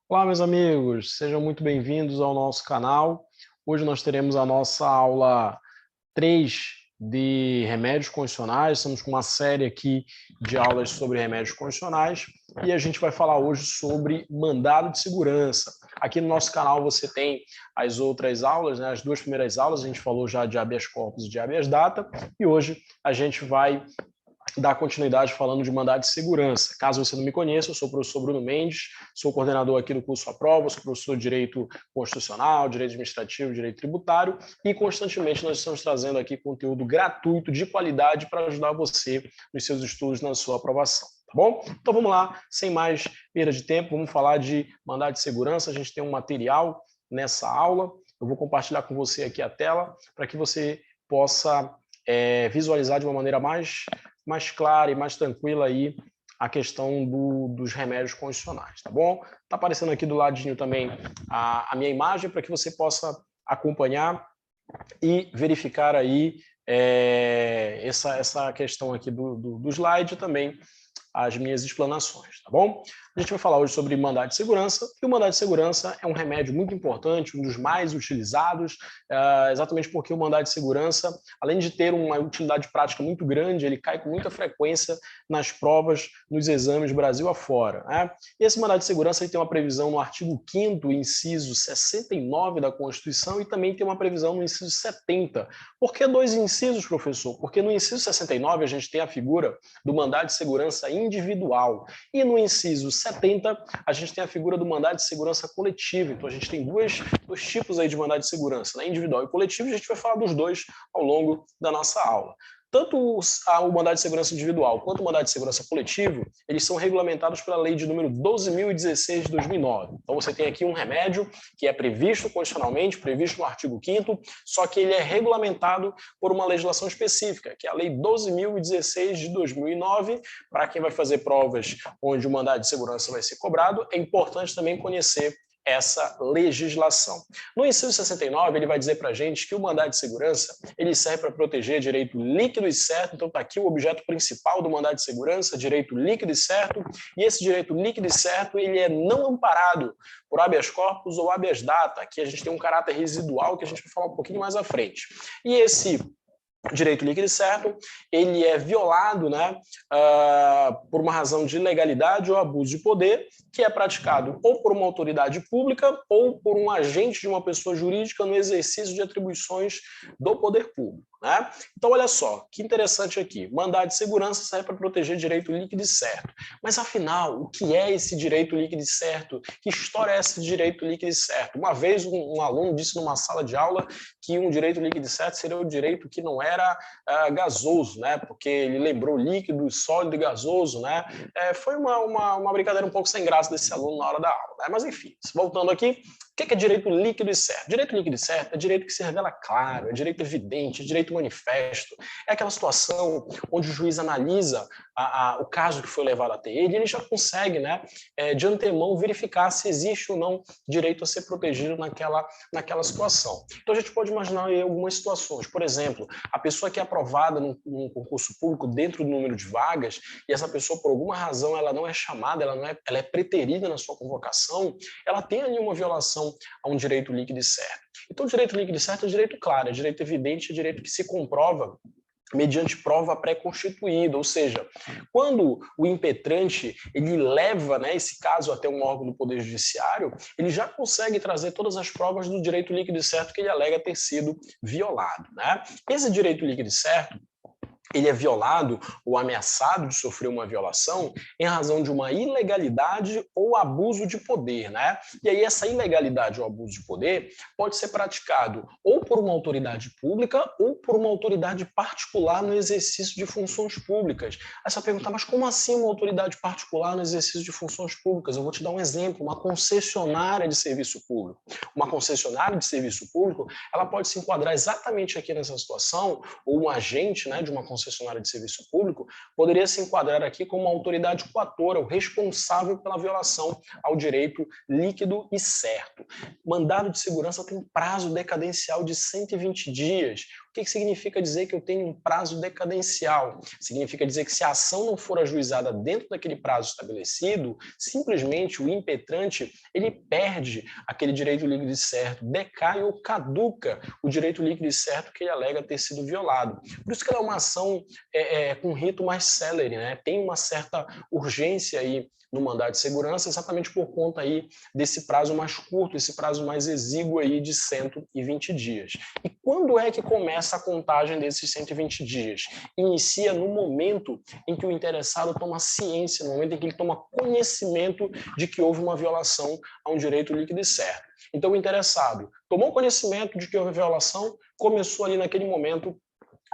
Olá, meus amigos, sejam muito bem-vindos ao nosso canal. Hoje nós teremos a nossa aula 3 de remédios constitucionais. Estamos com uma série aqui de aulas sobre remédios constitucionais e a gente vai falar hoje sobre mandado de segurança. Aqui no nosso canal você tem as outras aulas, né? As duas primeiras aulas, a gente falou já de habeas corpus e de habeas data, e hoje a gente vai dar continuidade falando de mandado de segurança. Caso você não me conheça, eu sou o professor Bruno Mendes, sou coordenador aqui do curso à prova, sou professor de Direito Constitucional, Direito Administrativo, Direito Tributário, e constantemente nós estamos trazendo aqui conteúdo gratuito, de qualidade, para ajudar você nos seus estudos, na sua aprovação. Tá bom? Então vamos lá, sem mais perda de tempo, vamos falar de mandado de segurança. A gente tem um material nessa aula, eu vou compartilhar com você aqui a tela, para que você possa visualizar de uma maneira mais clara e mais tranquila aí a questão dos remédios constitucionais, tá bom? Tá aparecendo aqui do ladinho também a minha imagem para que você possa acompanhar e verificar aí essa questão aqui do slide e também as minhas explanações, tá bom? A gente vai falar hoje sobre mandado de segurança, e o mandado de segurança é um remédio muito importante, um dos mais utilizados, exatamente porque o mandado de segurança, além de ter uma utilidade prática muito grande, ele cai com muita frequência nas provas, nos exames Brasil afora, né? E esse mandado de segurança ele tem uma previsão no artigo 5º, inciso 69 da Constituição, e também tem uma previsão no inciso 70. Por que dois incisos, professor? Porque no inciso 69 a gente tem a figura do mandado de segurança individual, e no inciso 70 a gente tem a figura do mandado de segurança coletivo. Então a gente tem dois tipos aí de mandado de segurança, né? Individual e coletivo, e a gente vai falar dos dois ao longo da nossa aula. Tanto o mandado de segurança individual quanto o mandado de segurança coletivo, eles são regulamentados pela lei de número 12.016 de 2009. Então você tem aqui um remédio que é previsto constitucionalmente, previsto no artigo 5º, só que ele é regulamentado por uma legislação específica, que é a lei 12.016 de 2009. Para quem vai fazer provas onde o mandado de segurança vai ser cobrado, é importante também conhecer essa legislação. No inciso 69, ele vai dizer para a gente que o mandado de segurança ele serve para proteger direito líquido e certo. Então está aqui o objeto principal do mandado de segurança, direito líquido e certo, e esse direito líquido e certo ele é não amparado por habeas corpus ou habeas data. Aqui a gente tem um caráter residual que a gente vai falar um pouquinho mais à frente. E esse direito líquido e certo, ele é violado, né, por uma razão de ilegalidade ou abuso de poder, que é praticado ou por uma autoridade pública ou por um agente de uma pessoa jurídica no exercício de atribuições do poder público, né? Então, olha só, que interessante aqui. Mandado de segurança serve para proteger direito líquido e certo. Mas, afinal, o que é esse direito líquido e certo? Que história é esse direito líquido e certo? Uma vez um aluno disse numa sala de aula que um direito líquido e certo seria o direito que não era gasoso, né? Porque ele lembrou líquido, sólido e gasoso, né? Foi uma brincadeira um pouco sem graça desse aluno na hora da aula, né? Mas enfim, voltando aqui, o que é direito líquido e certo? Direito líquido e certo é direito que se revela claro, é direito evidente, é direito manifesto. É aquela situação onde o juiz analisa o caso que foi levado até ele e ele já consegue, né, de antemão verificar se existe ou não direito a ser protegido naquela situação. Então a gente pode imaginar aí algumas situações. Por exemplo, a pessoa que é aprovada num concurso público dentro do número de vagas e essa pessoa, por alguma razão, ela não é chamada, ela é preterida na sua convocação, ela tem ali uma violação a um direito líquido e certo. Então, o direito líquido e certo é direito claro, é direito evidente, é direito que se comprova mediante prova pré-constituída, ou seja, quando o impetrante ele leva, né, esse caso até um órgão do Poder Judiciário, ele já consegue trazer todas as provas do direito líquido e certo que ele alega ter sido violado, né? Esse direito líquido e certo ele é violado ou ameaçado de sofrer uma violação em razão de uma ilegalidade ou abuso de poder, né? E aí essa ilegalidade ou abuso de poder pode ser praticado ou por uma autoridade pública ou por uma autoridade particular no exercício de funções públicas. Aí você vai perguntar, mas como assim uma autoridade particular no exercício de funções públicas? Eu vou te dar um exemplo, uma concessionária de serviço público. Uma concessionária de serviço público, ela pode se enquadrar exatamente aqui nessa situação, ou um agente, né, de uma concessionária de serviço público poderia se enquadrar aqui como uma autoridade coatora, o responsável pela violação ao direito líquido e certo. Mandado de segurança tem prazo decadencial de 120 dias. que significa dizer que eu tenho um prazo decadencial? Significa dizer que se a ação não for ajuizada dentro daquele prazo estabelecido, simplesmente o impetrante ele perde aquele direito líquido e certo, decai ou caduca o direito líquido e certo que ele alega ter sido violado. Por isso que ela é uma ação com rito mais célere, né? Tem uma certa urgência aí no mandado de segurança, exatamente por conta aí desse prazo mais curto, esse prazo mais exíguo aí de 120 dias. E quando é que começa a contagem desses 120 dias? Inicia no momento em que o interessado toma ciência, no momento em que ele toma conhecimento de que houve uma violação a um direito líquido e certo. Então o interessado tomou conhecimento de que houve violação, começou ali naquele momento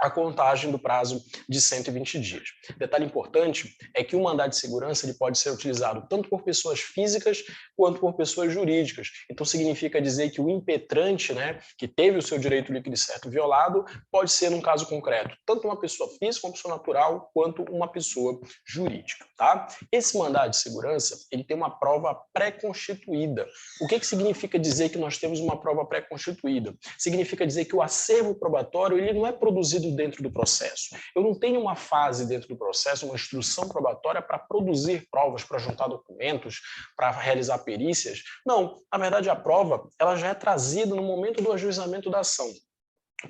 a contagem do prazo de 120 dias. Detalhe importante é que o mandado de segurança ele pode ser utilizado tanto por pessoas físicas quanto por pessoas jurídicas. Então significa dizer que o impetrante, né, que teve o seu direito líquido e certo violado, pode ser, num caso concreto, tanto uma pessoa física, uma pessoa natural, quanto uma pessoa jurídica. Tá? Esse mandado de segurança ele tem uma prova pré-constituída. O que significa dizer que nós temos uma prova pré-constituída? Significa dizer que o acervo probatório ele não é produzido dentro do processo. Eu não tenho uma fase dentro do processo, uma instrução probatória para produzir provas, para juntar documentos, para realizar perícias. Não, na verdade a prova ela já é trazida no momento do ajuizamento da ação.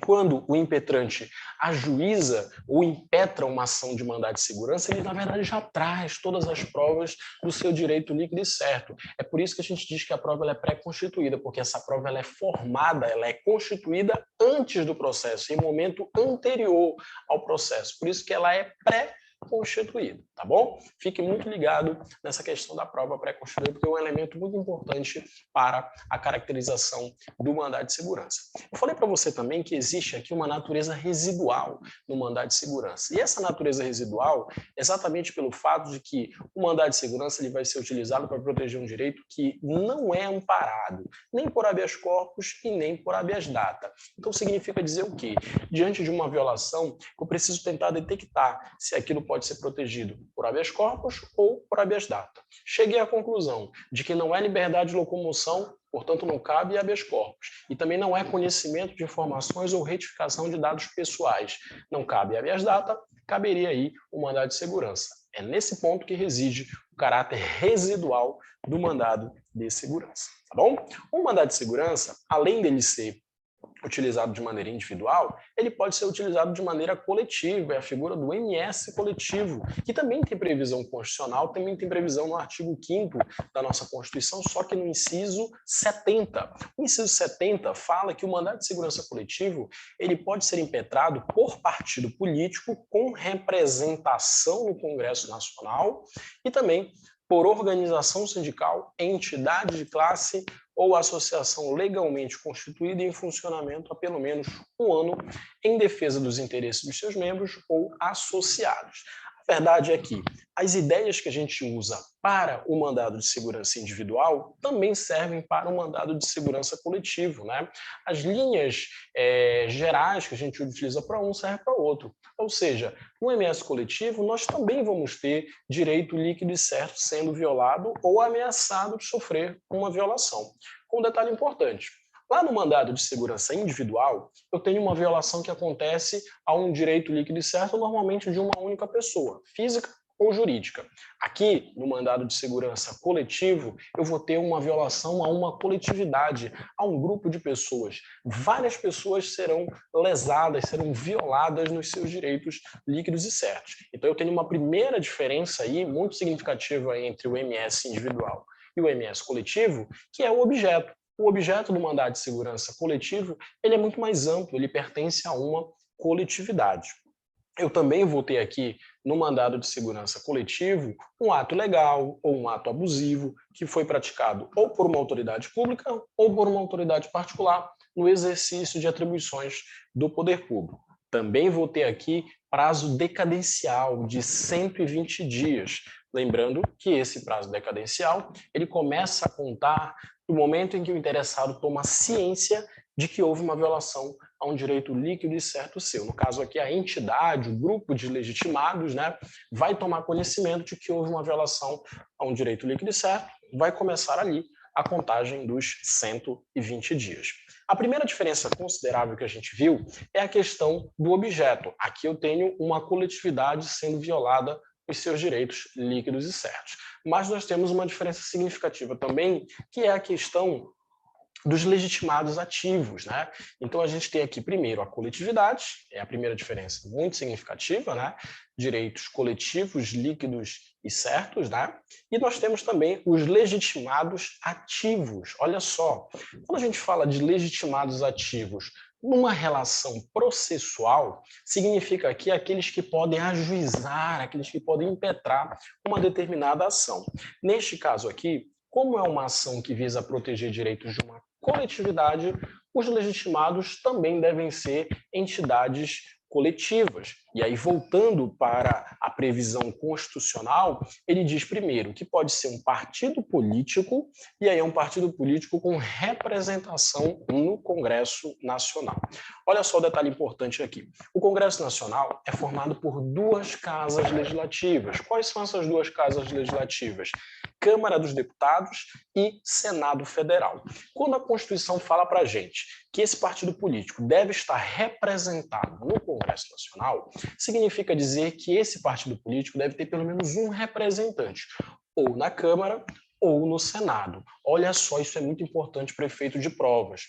Quando o impetrante ajuiza ou impetra uma ação de mandado de segurança, ele, na verdade, já traz todas as provas do seu direito líquido e certo. É por isso que a gente diz que a prova ela é pré-constituída, porque essa prova ela é formada, ela é constituída antes do processo, em momento anterior ao processo. Por isso que ela é pré-constituído, tá bom? Fique muito ligado nessa questão da prova pré-constituída, porque é um elemento muito importante para a caracterização do mandado de segurança. Eu falei para você também que existe aqui uma natureza residual no mandado de segurança. E essa natureza residual, exatamente pelo fato de que o mandado de segurança ele vai ser utilizado para proteger um direito que não é amparado, nem por habeas corpus e nem por habeas data. Então significa dizer o quê? Diante de uma violação, eu preciso tentar detectar se aquilo pode ser protegido por habeas corpus ou por habeas data. Cheguei à conclusão de que não é liberdade de locomoção, portanto não cabe habeas corpus. E também não é conhecimento de informações ou retificação de dados pessoais. Não cabe habeas data, caberia aí o mandado de segurança. É nesse ponto que reside o caráter residual do mandado de segurança, tá bom? O mandado de segurança, além dele ser utilizado de maneira individual, ele pode ser utilizado de maneira coletiva, é a figura do MS coletivo, que também tem previsão constitucional, também tem previsão no artigo 5º da nossa Constituição, só que no inciso 70. O inciso 70 fala que o mandado de segurança coletivo ele pode ser impetrado por partido político com representação no Congresso Nacional e também por organização sindical, entidade de classe ou associação legalmente constituída e em funcionamento há pelo menos um ano em defesa dos interesses dos seus membros ou associados. A verdade é que as ideias que a gente usa para o mandado de segurança individual também servem para o mandado de segurança coletivo, né? As linhas gerais que a gente utiliza para um servem para o outro. Ou seja, no MS coletivo, nós também vamos ter direito líquido e certo sendo violado ou ameaçado de sofrer uma violação. Com um detalhe importante. Lá no mandado de segurança individual, eu tenho uma violação que acontece a um direito líquido e certo, normalmente de uma única pessoa, física ou jurídica. Aqui, no mandado de segurança coletivo, eu vou ter uma violação a uma coletividade, a um grupo de pessoas. Várias pessoas serão lesadas, serão violadas nos seus direitos líquidos e certos. Então, eu tenho uma primeira diferença aí, muito significativa entre o MS individual e o MS coletivo, que é o objeto. O objeto do mandado de segurança coletivo ele é muito mais amplo, ele pertence a uma coletividade. Eu também vou ter aqui no mandado de segurança coletivo um ato legal ou um ato abusivo que foi praticado ou por uma autoridade pública ou por uma autoridade particular no exercício de atribuições do poder público. Também vou ter aqui prazo decadencial de 120 dias. Lembrando que esse prazo decadencial ele começa a contar do momento em que o interessado toma ciência de que houve uma violação a um direito líquido e certo seu. No caso aqui, a entidade, o grupo de legitimados, né, vai tomar conhecimento de que houve uma violação a um direito líquido e certo, vai começar ali a contagem dos 120 dias. A primeira diferença considerável que a gente viu é a questão do objeto. Aqui eu tenho uma coletividade sendo violada os seus direitos líquidos e certos. Mas nós temos uma diferença significativa também, que é a questão dos legitimados ativos, né? Então a gente tem aqui primeiro a coletividade, é a primeira diferença muito significativa, né? Direitos coletivos, líquidos e certos, né? E nós temos também os legitimados ativos. Olha só, quando a gente fala de legitimados ativos numa relação processual, significa aqui aqueles que podem ajuizar, aqueles que podem impetrar uma determinada ação. Neste caso aqui, como é uma ação que visa proteger direitos de uma coletividade, os legitimados também devem ser entidades coletivas. E aí, voltando para a previsão constitucional, ele diz primeiro que pode ser um partido político, e aí é um partido político com representação no Congresso Nacional. Olha só o detalhe importante aqui. O Congresso Nacional é formado por duas casas legislativas. Quais são essas duas casas legislativas? Câmara dos Deputados e Senado Federal. Quando a Constituição fala para a gente que esse partido político deve estar representado no Congresso Nacional, significa dizer que esse partido político deve ter pelo menos um representante, ou na Câmara ou no Senado. Olha só, isso é muito importante para efeito de provas.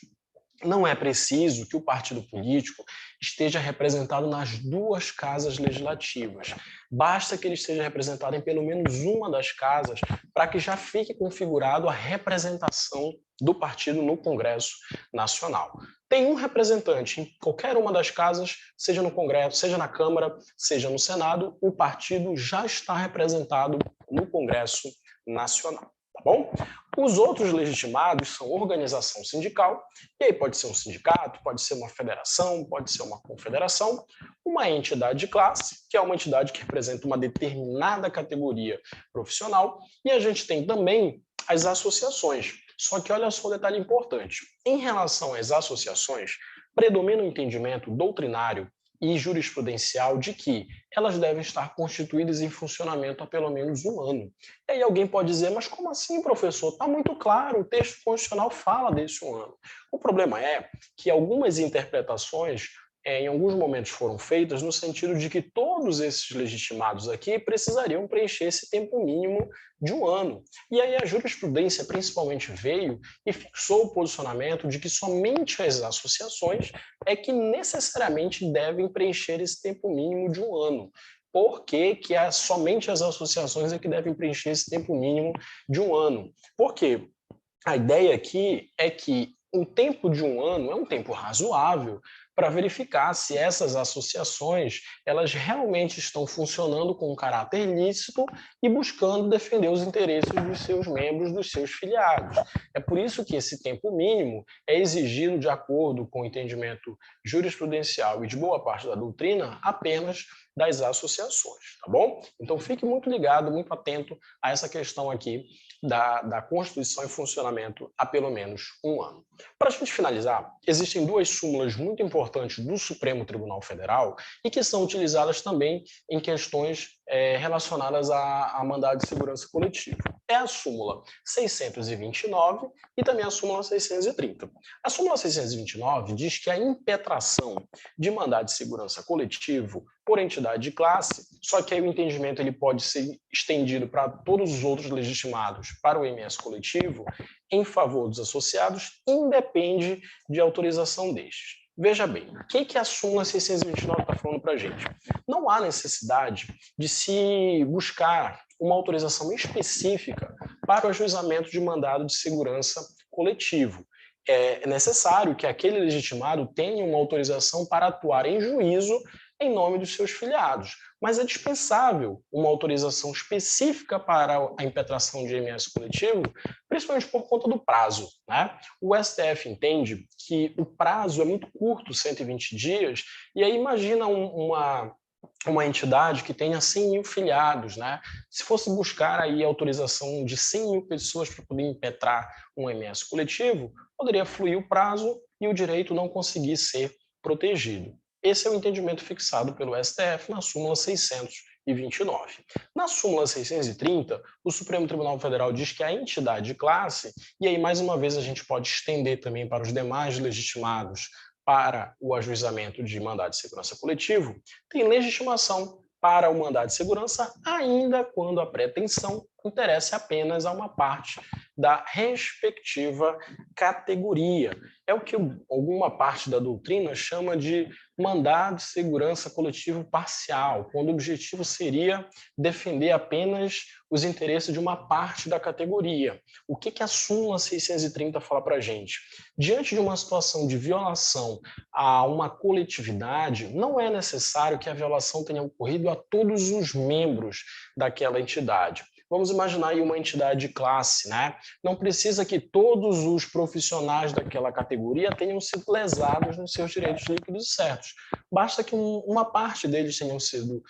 Não é preciso que o partido político esteja representado nas duas casas legislativas. Basta que ele esteja representado em pelo menos uma das casas para que já fique configurado a representação do partido no Congresso Nacional. Tem um representante em qualquer uma das casas, seja no Congresso, seja na Câmara, seja no Senado, o partido já está representado no Congresso Nacional. Tá bom? Os outros legitimados são organização sindical, e aí pode ser um sindicato, pode ser uma federação, pode ser uma confederação, uma entidade de classe, que é uma entidade que representa uma determinada categoria profissional, e a gente tem também as associações. Só que olha só o detalhe importante. Em relação às associações, predomina o entendimento doutrinário e jurisprudencial de que elas devem estar constituídas em funcionamento há pelo menos um ano. E aí alguém pode dizer, mas como assim, professor? Está muito claro, o texto constitucional fala desse um ano. O problema é que algumas interpretações em alguns momentos foram feitas no sentido de que todos esses legitimados aqui precisariam preencher esse tempo mínimo de um ano. E aí a jurisprudência principalmente veio e fixou o posicionamento de que somente as associações é que necessariamente devem preencher esse tempo mínimo de um ano. Por que somente as associações é que devem preencher esse tempo mínimo de um ano? Porque a ideia aqui é que um tempo de um ano é um tempo razoável para verificar se essas associações elas realmente estão funcionando com um caráter lícito e buscando defender os interesses dos seus membros, dos seus filiados. É por isso que esse tempo mínimo é exigido de acordo com o entendimento jurisprudencial e de boa parte da doutrina apenas das associações, tá bom? Então fique muito ligado, muito atento a essa questão aqui da Constituição em funcionamento há pelo menos um ano. Para a gente finalizar, existem duas súmulas muito importantes do Supremo Tribunal Federal e que são utilizadas também em questões relacionadas a mandado de segurança coletivo. É a súmula 629 e também a súmula 630. A súmula 629 diz que a impetração de mandado de segurança coletivo por entidade de classe, só que aí o entendimento ele pode ser estendido para todos os outros legitimados para o MS coletivo em favor dos associados, independe de autorização destes. Veja bem, o que a súmula 629 está falando para a gente? Não há necessidade de se buscar uma autorização específica para o ajuizamento de mandado de segurança coletivo. É necessário que aquele legitimado tenha uma autorização para atuar em juízo em nome dos seus filiados, mas é dispensável uma autorização específica para a impetração de MS coletivo, principalmente por conta do prazo, né? O STF entende que o prazo é muito curto, 120 dias, e aí imagina uma entidade que tenha 100 mil filiados, né? Se fosse buscar aí a autorização de 100 mil pessoas para poder impetrar um MS coletivo, poderia fluir o prazo e o direito não conseguir ser protegido. Esse é o entendimento fixado pelo STF na súmula 629. e 29. Na súmula 630, o Supremo Tribunal Federal diz que a entidade de classe, e aí mais uma vez a gente pode estender também para os demais legitimados para o ajuizamento de mandado de segurança coletivo, tem legitimação para o mandado de segurança, ainda quando a pretensão interessa apenas a uma parte da respectiva categoria. É o que alguma parte da doutrina chama de mandado de segurança coletivo parcial, quando o objetivo seria defender apenas os interesses de uma parte da categoria. O que a súmula 630 fala para a gente? Diante de uma situação de violação a uma coletividade, não é necessário que a violação tenha ocorrido a todos os membros daquela entidade. Vamos imaginar aí uma entidade de classe, né? Não precisa que todos os profissionais daquela categoria tenham sido lesados nos seus direitos líquidos e certos. Basta que uma parte deles tenham sido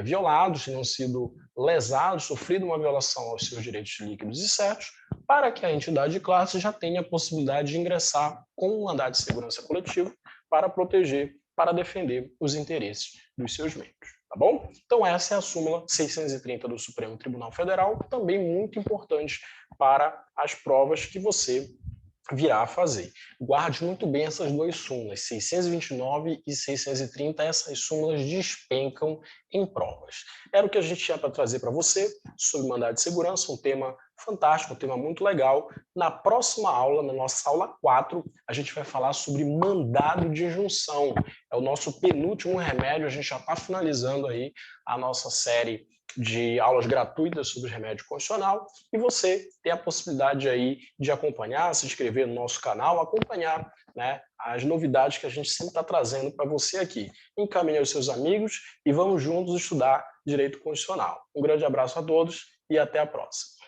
violados, tenham sido lesados, sofrido uma violação aos seus direitos líquidos e certos, para que a entidade de classe já tenha a possibilidade de ingressar com um mandado de segurança coletivo para proteger, para defender os interesses dos seus membros. Tá bom? Então essa é a súmula 630 do Supremo Tribunal Federal, também muito importante para as provas que você virá a fazer. Guarde muito bem essas duas súmulas, 629 e 630, essas súmulas despencam em provas. Era o que a gente tinha para trazer para você sobre mandado de segurança, um tema fantástico, um tema muito legal. Na próxima aula, na nossa aula 4, a gente vai falar sobre mandado de injunção. É o nosso penúltimo remédio, a gente já está finalizando aí a nossa série de aulas gratuitas sobre remédio constitucional e você tem a possibilidade aí de acompanhar, se inscrever no nosso canal, acompanhar, né, as novidades que a gente sempre está trazendo para você aqui. Encaminhe aos seus amigos e vamos juntos estudar direito constitucional. Um grande abraço a todos e até a próxima.